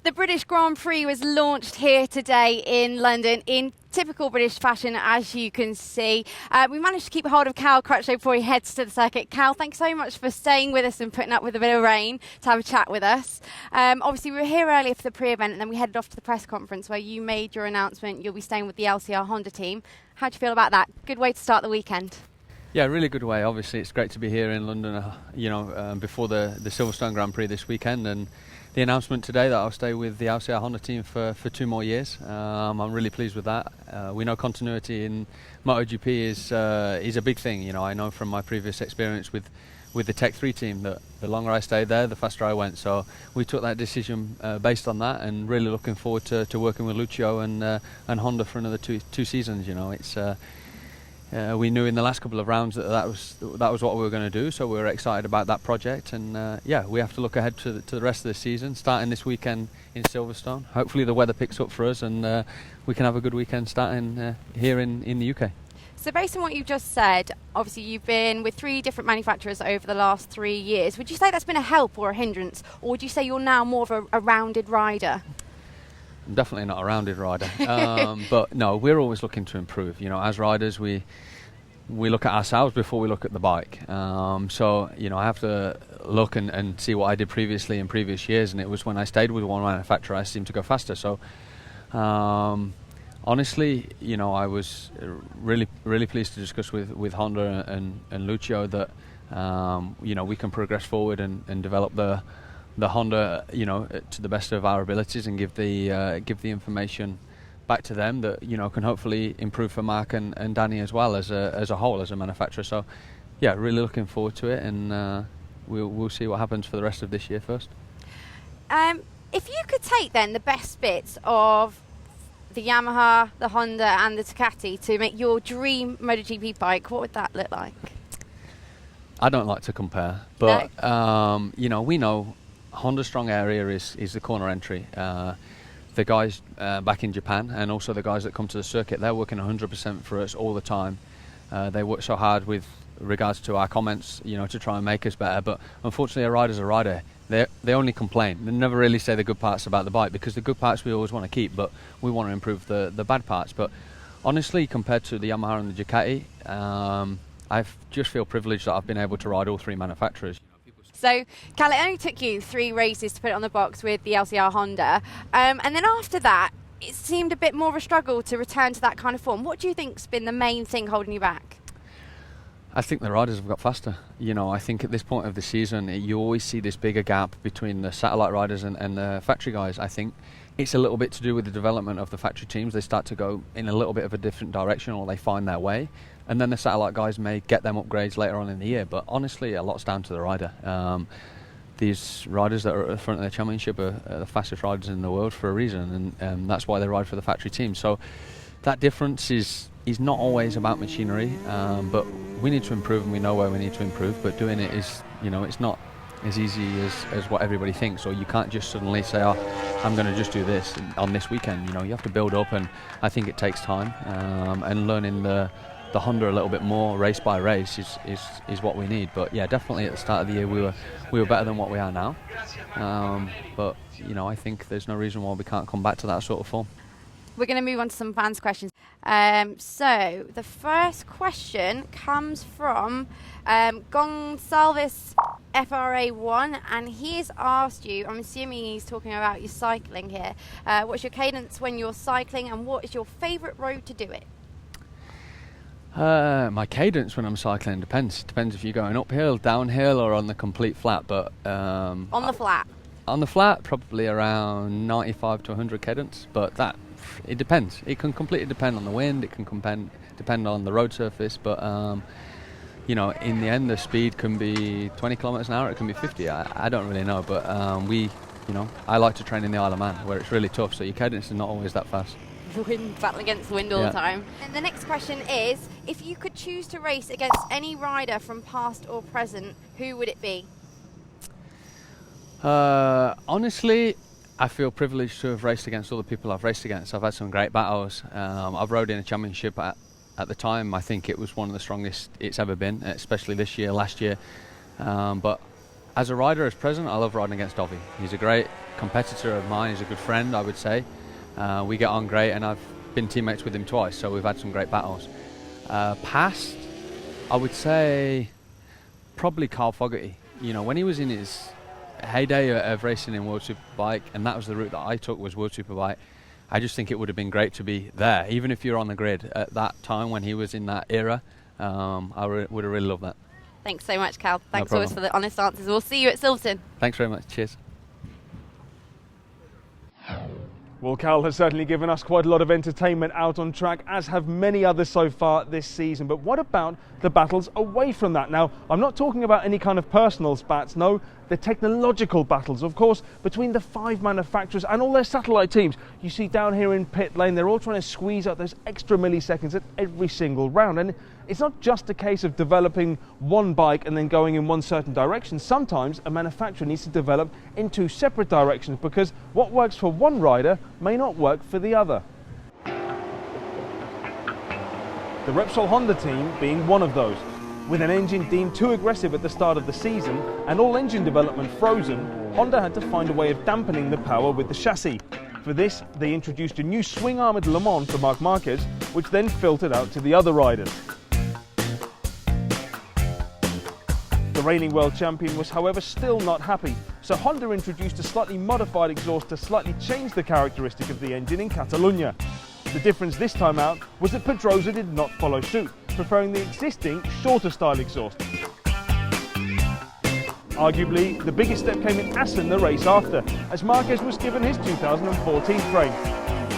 The British Grand Prix was launched here today in London in typical British fashion, as you can see. We managed to keep hold of Cal Crutchlow before he heads to the circuit. Cal, thanks so much for staying with us and putting up with a bit of rain to have a chat with us. Obviously, we were here earlier for the pre-event, and then we headed off to the press conference where you made your announcement. You'll be staying with the LCR Honda team. How do you feel about that? Good way to start the weekend. Yeah, really good way. Obviously, it's great to be here in London, before the Silverstone Grand Prix this weekend, and the announcement today that I'll stay with the LCR Honda team for 2 more years. I'm really pleased with that. We know continuity in MotoGP is a big thing. You know, I know from my previous experience with the Tech 3 team that the longer I stayed there, the faster I went. So we took that decision based on that, and really looking forward to working with Lucio and Honda for another two seasons. You know, it's. We knew in the last couple of rounds that was what we were going to do, so we were excited about that project. And we have to look ahead to the rest of the season, starting this weekend in Silverstone. Hopefully the weather picks up for us, and we can have a good weekend starting here in the UK. So based on what you've just said, obviously you've been with 3 different manufacturers over the last 3 years. Would you say that's been a help or a hindrance, or would you say you're now more of a rounded rider? I'm definitely not a rounded rider, but no, we're always looking to improve. You know, as riders, we look at ourselves before we look at the bike. So, you know, I have to look and see what I did previously in previous years, and it was when I stayed with one manufacturer I seemed to go faster. So, honestly, you know, I was really pleased to discuss with Honda and Lucio that we can progress forward and develop the Honda, to the best of our abilities, and give the information back to them that can hopefully improve for Mark and Danny as well as a whole as a manufacturer. So, yeah, really looking forward to it, and we'll see what happens for the rest of this year first. If you could take then the best bits of the Yamaha, the Honda, and the Ducati to make your dream MotoGP bike, what would that look like? I don't like to compare, but no. We know Honda's strong area is the corner entry. The guys back in Japan, and also the guys that come to the circuit, they're working 100% for us all the time. They work so hard with regards to our comments, to try and make us better. But unfortunately, a rider's a rider. They only complain. They never really say the good parts about the bike, because the good parts we always want to keep, but we want to improve the bad parts. But honestly, compared to the Yamaha and the Ducati, I just feel privileged that I've been able to ride all 3 manufacturers. So, Cal, it only took you 3 races to put it on the box with the LCR Honda. And then after that, it seemed a bit more of a struggle to return to that kind of form. What do you think's been the main thing holding you back? I think the riders have got faster. I think at this point of the season, you always see this bigger gap between the satellite riders and the factory guys. I think it's a little bit to do with the development of the factory teams. They start to go in a little bit of a different direction, or they find their way. And then the satellite guys may get them upgrades later on in the year. But honestly, a lot's down to the rider. These riders that are at the front of the championship are the fastest riders in the world for a reason, and that's why they ride for the factory team. So that difference is not always about machinery, but we need to improve, and we know where we need to improve. But doing it is, it's not as easy as what everybody thinks. Or you can't just suddenly say, "Oh, I'm going to just do this on this weekend." You have to build up, and I think it takes time, and learning the Honda a little bit more race by race is what we need. But yeah, definitely at the start of the year we were better than what we are now. But I think there's no reason why we can't come back to that sort of form. We're going to move on to some fans' questions. So the first question comes from Gonsalves FRA1, and he's asked you, I'm assuming he's talking about your cycling here, what's your cadence when you're cycling, and what is your favourite road to do it? My cadence when I'm cycling depends if you're going uphill, downhill, or on the complete flat. But on the flat. On the flat, probably around 95 to 100 cadence. But it depends. It can completely depend on the wind. It can depend on the road surface. But in the end, the speed can be 20 kilometers an hour. It can be 50. I don't really know. But I like to train in the Isle of Man, where it's really tough. So your cadence is not always that fast. Battle against the wind all the time. And the next question is, if you could choose to race against any rider from past or present, who would it be? Honestly, I feel privileged to have raced against all the people I've raced against. I've had some great battles. I've rode in a championship at the time. I think it was one of the strongest it's ever been, especially this year, last year. But As a rider, as present, I love riding against Dovi. He's a great competitor of mine. He's a good friend, I would say. We get on great, and I've been teammates with him twice, so we've had some great battles. Past, I would say probably Carl Fogarty. You know, when he was in his heyday of racing in World Superbike, and that was the route that I took, was World Superbike, I just think it would have been great to be there, even if you're on the grid at that time when he was in that era. I would have really loved that. Thanks so much, Cal. Thanks No always for the honest answers. We'll see you at Silverstone. Thanks very much. Cheers. Well, Cal has certainly given us quite a lot of entertainment out on track, as have many others so far this season. But what about the battles away from that? Now, I'm not talking about any kind of personal spats, no, the technological battles, of course, between the 5 manufacturers and all their satellite teams. You see down here in pit lane, they're all trying to squeeze out those extra milliseconds at every single round. And it's not just a case of developing one bike and then going in one certain direction. Sometimes a manufacturer needs to develop in 2 separate directions, because what works for one rider may not work for the other. The Repsol Honda team being one of those. With an engine deemed too aggressive at the start of the season and all engine development frozen, Honda had to find a way of dampening the power with the chassis. For this, they introduced a new swing arm at Le Mans for Marc Marquez, which then filtered out to the other riders. The reigning world champion was, however, still not happy, so Honda introduced a slightly modified exhaust to slightly change the characteristic of the engine in Catalunya. The difference this time out was that Pedrosa did not follow suit, preferring the existing shorter style exhaust. Arguably, the biggest step came in Assen the race after, as Marquez was given his 2014 frame.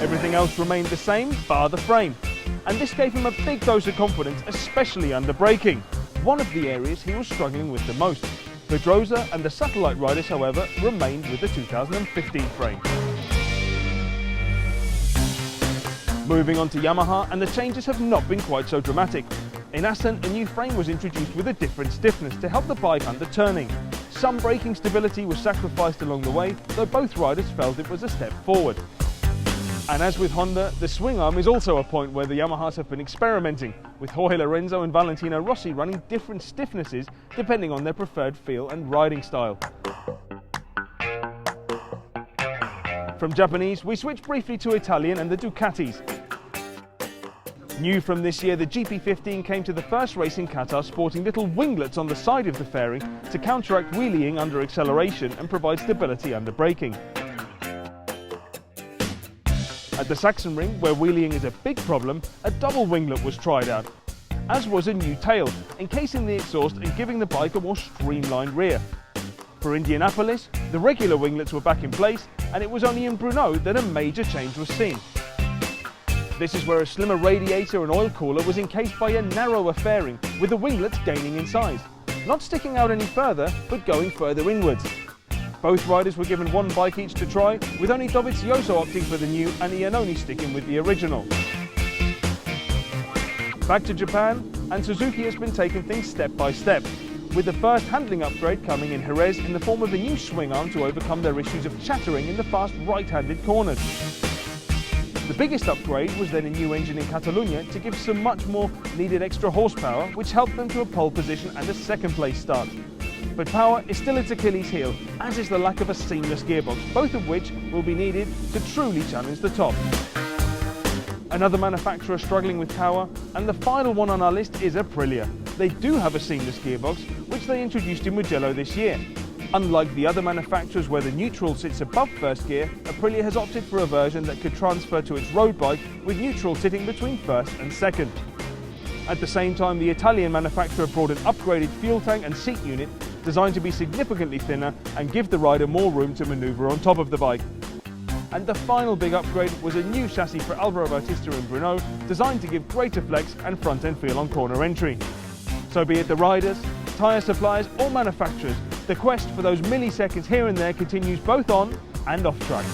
Everything else remained the same, bar the frame. And this gave him a big dose of confidence, especially under braking, one of the areas he was struggling with the most. Pedrosa and the satellite riders, however, remained with the 2015 frame. Moving on to Yamaha, and the changes have not been quite so dramatic. In Assen, a new frame was introduced with a different stiffness to help the bike under turning. Some braking stability was sacrificed along the way, though both riders felt it was a step forward. And as with Honda, the swing arm is also a point where the Yamahas have been experimenting, with Jorge Lorenzo and Valentino Rossi running different stiffnesses depending on their preferred feel and riding style. From Japanese, we switch briefly to Italian and the Ducatis. New from this year, the GP15 came to the first race in Qatar sporting little winglets on the side of the fairing to counteract wheeling under acceleration and provide stability under braking. At the Sachsenring, where wheeling is a big problem, a double winglet was tried out, as was a new tail, encasing the exhaust and giving the bike a more streamlined rear. For Indianapolis, the regular winglets were back in place, and it was only in Brno that a major change was seen. This is where a slimmer radiator and oil cooler was encased by a narrower fairing, with the winglets gaining in size. Not sticking out any further, but going further inwards. Both riders were given one bike each to try, with only Dovizioso opting for the new and Iannone sticking with the original. Back to Japan, and Suzuki has been taking things step by step, with the first handling upgrade coming in Jerez in the form of a new swing arm to overcome their issues of chattering in the fast right-handed corners. The biggest upgrade was then a new engine in Catalunya to give some much more needed extra horsepower, which helped them to a pole position and a second place start. But power is still its Achilles heel, as is the lack of a seamless gearbox, both of which will be needed to truly challenge the top. Another manufacturer struggling with power, and the final one on our list is Aprilia. They do have a seamless gearbox, which they introduced in Mugello this year. Unlike the other manufacturers where the neutral sits above first gear, Aprilia has opted for a version that could transfer to its road bike with neutral sitting between first and second. At the same time, the Italian manufacturer brought an upgraded fuel tank and seat unit designed to be significantly thinner and give the rider more room to manoeuvre on top of the bike. And the final big upgrade was a new chassis for Alvaro Bautista in Brno, designed to give greater flex and front-end feel on corner entry. So be it the riders, tyre suppliers or manufacturers, the quest for those milliseconds here and there continues both on and off track.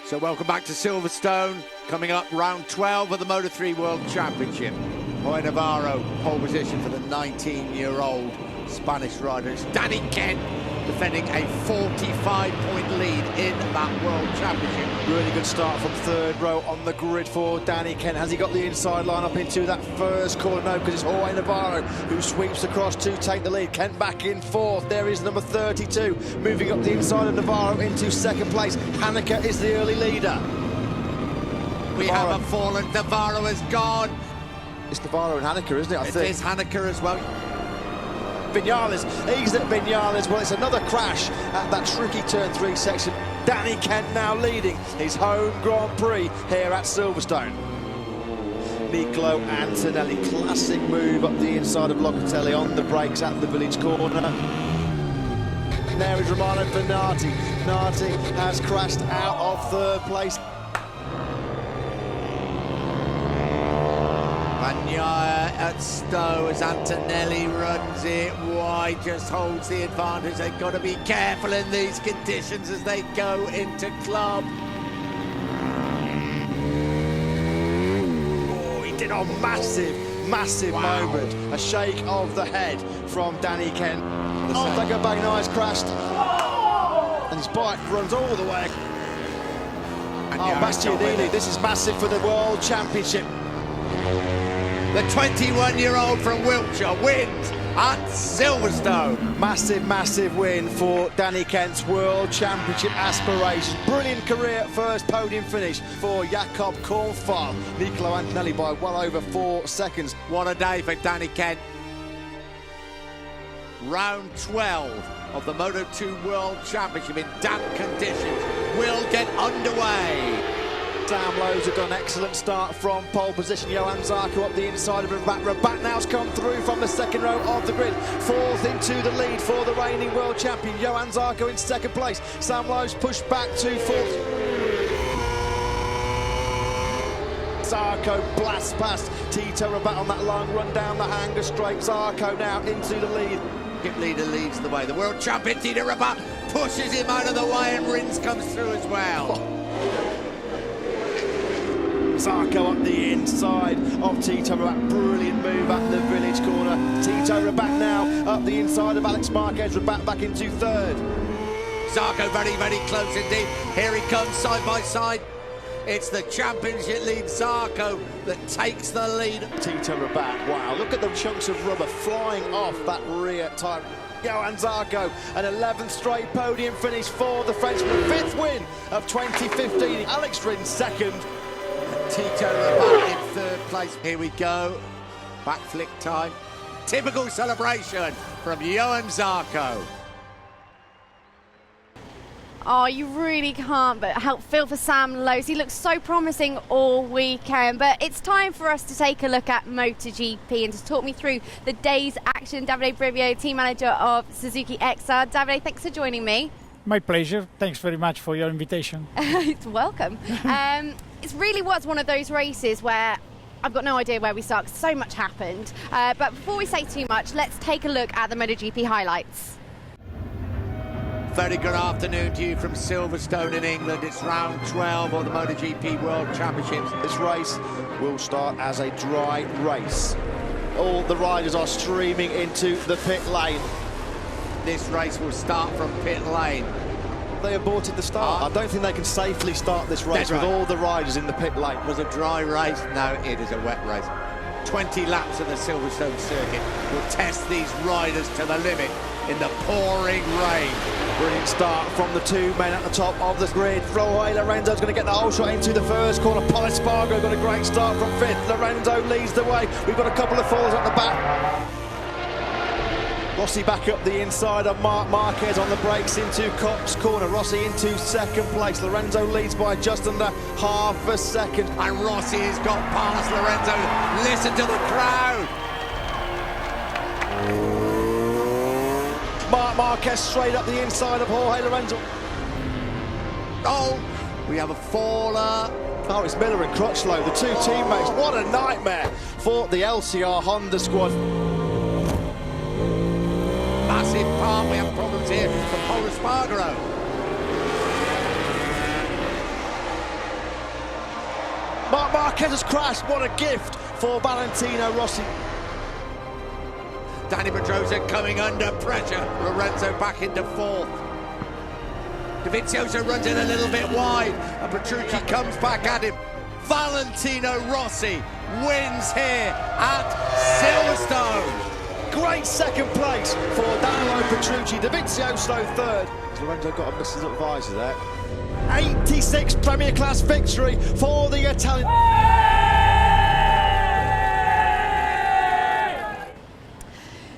So welcome back to Silverstone. Coming up, round 12 of the Moto3 World Championship. Jorge Navarro, pole position for the 19-year-old Spanish rider. It's Danny Kent defending a 45-point lead in that World Championship. Really good start from third row on the grid for Danny Kent. Has he got the inside line up into that first corner? No, because it's Jorge Navarro who sweeps across to take the lead. Kent back in fourth. There is number 32 moving up the inside of Navarro into second place. Hanneke is the early leader. We haven't fallen. Navarro is gone. It's Navarro and Hanneke, isn't it? I think it is Hanneke as well. Vinales, he's at Vinales. Well, it's another crash at that tricky turn 3 section. Danny Kent now leading his home Grand Prix here at Silverstone. Nicolo Antonelli, classic move up the inside of Locatelli on the brakes at the village corner. There is Romano Bernardi. Bernardi has crashed out of third place. Bagnaia at Stowe as Antonelli runs it wide, just holds the advantage. They've got to be careful in these conditions as they go into club. Oh, he did a massive moment. A shake of the head from Danny Kent. Oh, Bagnaia crashed. And his bike runs all the way. Bastianini, this is massive for the World Championship. The 21-year-old from Wiltshire wins at Silverstone. Massive win for Danny Kent's World Championship aspirations. Brilliant career, first podium finish for Jakob Kornfall. Nicolo Antonelli by well over 4 seconds. What a day for Danny Kent. Round 12 of the Moto2 World Championship in damp conditions will get underway. Sam Lowe's have got an excellent start from pole position. Johan Zarco up the inside of Rabat. Rabat now's come through from the second row of the grid. Fourth into the lead for the reigning world champion. Johan Zarco in second place. Sam Lowe's pushed back to fourth. Zarco blasts past Tito Rabat on that long run down the hanger straight. Zarco now into the lead. Leader leads the way. The world champion Tito Rabat pushes him out of the way and Rins comes through as well. Zarco up the inside of Tito Rabat. Brilliant move at the village corner. Tito Rabat now up the inside of Alex Marquez. Rabat back into third. Zarco very close indeed. Here he comes side by side. It's the championship lead Zarco that takes the lead. Tito Rabat, wow, look at the chunks of rubber flying off that rear tyre. Johan Zarco, an 11th straight podium finish for the Frenchman. 5th win of 2015. Alex Rins second. Tito Rabat in third place. Here we go. Back flick time. Typical celebration from Johan Zarco. Oh, you really can't but help feel for Sam Lowe's. He looks so promising all weekend. But it's time for us to take a look at MotoGP and to talk me through the day's action. Davide Brivo, team manager of Suzuki XR. Davide, thanks for joining me. My pleasure. Thanks very much for your invitation. It's welcome. It really was one of those races where I've got no idea where we start because so much happened. But before we say too much, let's take a look at the MotoGP highlights. Very good afternoon to you from Silverstone in England. It's round 12 of the MotoGP World Championships. This race will start as a dry race. All the riders are streaming into the pit lane. This race will start from pit lane. They aborted the start. I don't think they can safely start this race with all the riders in the pit lane. It was a dry race. No, it is a wet race. 20 laps of the Silverstone circuit will test these riders to the limit in the pouring rain. Brilliant start from the two men at the top of the grid. Jorge Lorenzo's going to get the whole shot into the first corner. Pol Espargaro got a great start from 5th. Lorenzo leads the way. We've got a couple of falls at the back. Rossi back up the inside of Marquez on the brakes into Copse corner. Rossi into second place. Lorenzo leads by just under half a second. And Rossi has got past Lorenzo. Listen to the crowd. Marquez straight up the inside of Jorge Lorenzo. Oh, we have a faller. Oh, it's Miller and Crutchlow, the two teammates. What a nightmare for the LCR Honda squad. Massive part. We have problems here for Pol Espargaro. Marquez has crashed. What a gift for Valentino Rossi. Danny Pedrosa coming under pressure. Lorenzo back into fourth. Dovizioso runs in a little bit wide, and Petrucci comes back at him. Valentino Rossi wins here at Silverstone. Great second place for Danilo Petrucci. Dovizioso third. Lorenzo got a missing up visor there. 86 Premier Class victory for the Italian.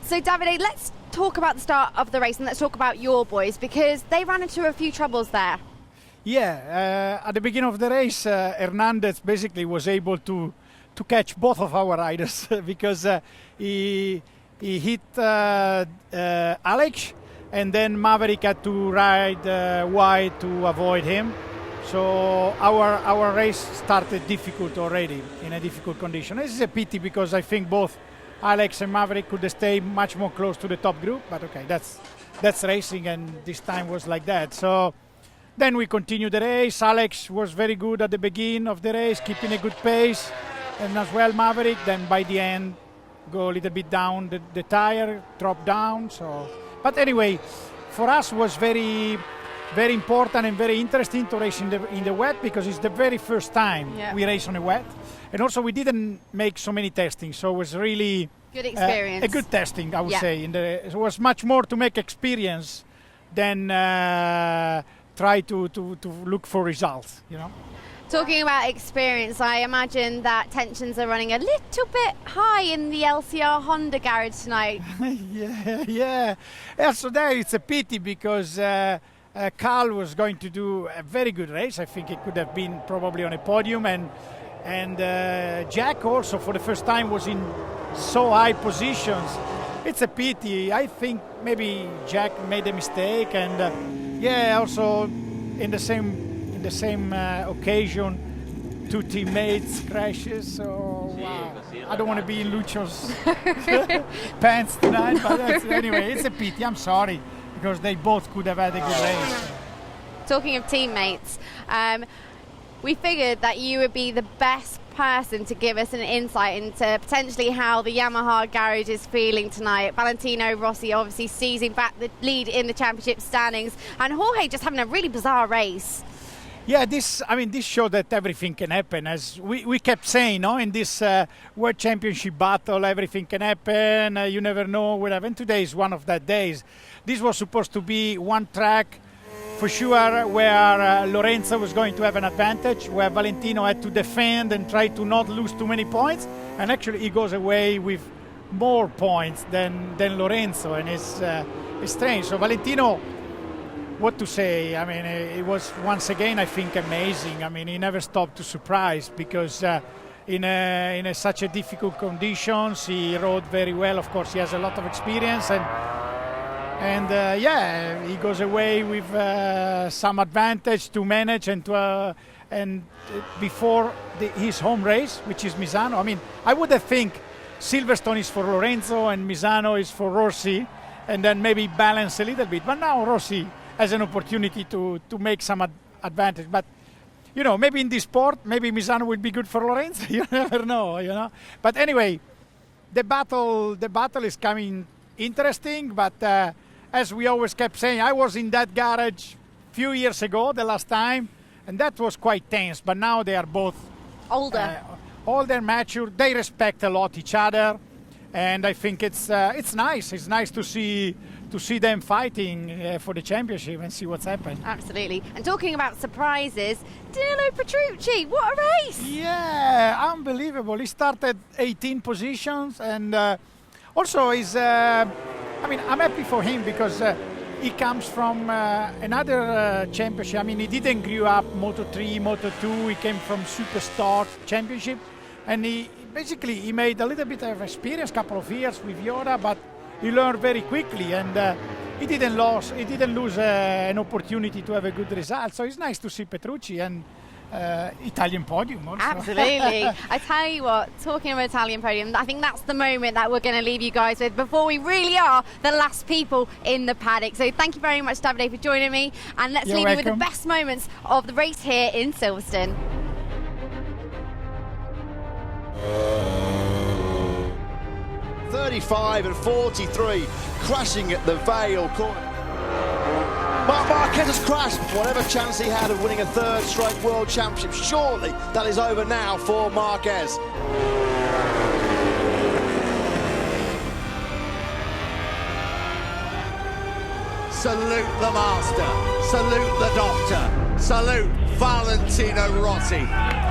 So Davide, let's talk about the start of the race and let's talk about your boys, because they ran into a few troubles there. Yeah, at the beginning of the race, Hernandez basically was able to catch both of our riders because he hit Alex, and then Maverick had to ride wide to avoid him. So our race started difficult already, in a difficult condition. This is a pity because I think both Alex and Maverick could stay much more close to the top group, but okay, that's racing, and this time was like that. So then we continued the race. Alex was very good at the beginning of the race, keeping a good pace, and as well Maverick. Then by the end, go a little bit down the tire, drop down. So, but anyway, for us was very, very important and very interesting to race in the wet, because it's the very first time we race on a wet, and also we didn't make so many testing, so it was really good experience. A good testing, I would say. It was much more to make experience than try to look for results, you know. Talking about experience, I imagine that tensions are running a little bit high in the LCR Honda garage tonight. yeah. So there it's a pity because Cal was going to do a very good race. I think it could have been probably on a podium, and Jack also for the first time was in so high positions. It's a pity. I think maybe Jack made a mistake, and also in the same occasion, two teammates crashes. So wow. I don't want to be in Lucio's pants tonight, but anyway, it's a pity. I'm sorry, because they both could have had a good race. Talking of teammates, we figured that you would be the best person to give us an insight into potentially how the Yamaha garage is feeling tonight. Valentino Rossi obviously seizing back the lead in the championship standings, and Jorge just having a really bizarre race. Yeah, this showed that everything can happen. As we kept saying, in this World Championship battle, everything can happen. You never know whatever. And today is one of that days. This was supposed to be one track for sure where Lorenzo was going to have an advantage, where Valentino had to defend and try to not lose too many points. And actually he goes away with more points than Lorenzo, and it's strange. So Valentino, what to say? I mean, it was once again, I think, amazing. I mean, he never stopped to surprise, because in such a difficult conditions, he rode very well. Of course, he has a lot of experience, and he goes away with some advantage to manage and before his home race, which is Misano. I mean, I would have think Silverstone is for Lorenzo and Misano is for Rossi, and then maybe balance a little bit. But now Rossi has an opportunity to make some advantage. But, maybe in this sport, maybe Misano will be good for Lorenzo. You never know, But anyway, the battle is coming interesting. But as we always kept saying, I was in that garage a few years ago, the last time, and that was quite tense. But now they are both older, mature. They respect a lot each other, and I think it's nice. It's nice to see them fighting for the championship and see what's happened. Absolutely. And talking about surprises, Danilo Petrucci, what a race! Yeah, unbelievable. He started 18 positions, and also he's. I'm happy for him because he comes from another championship. I mean, he didn't grow up Moto3, Moto2. He came from Superstar Championship, and he made a little bit of experience, couple of years with Yoda, but he learned very quickly, and he didn't lose an opportunity to have a good result. So it's nice to see Petrucci and Italian podium also. Absolutely. I tell you what, talking about Italian podium, I think that's the moment that we're going to leave you guys with before we really are the last people in the paddock. So thank you very much, Davide, for joining me, and let's leave you with the best moments of the race here in Silverstone. 35 and 43, crashing at the Vale corner. Marc Marquez has crashed. Whatever chance he had of winning a third straight World Championship, surely that is over now for Marquez. Salute the master, salute the doctor, salute Valentino Rossi.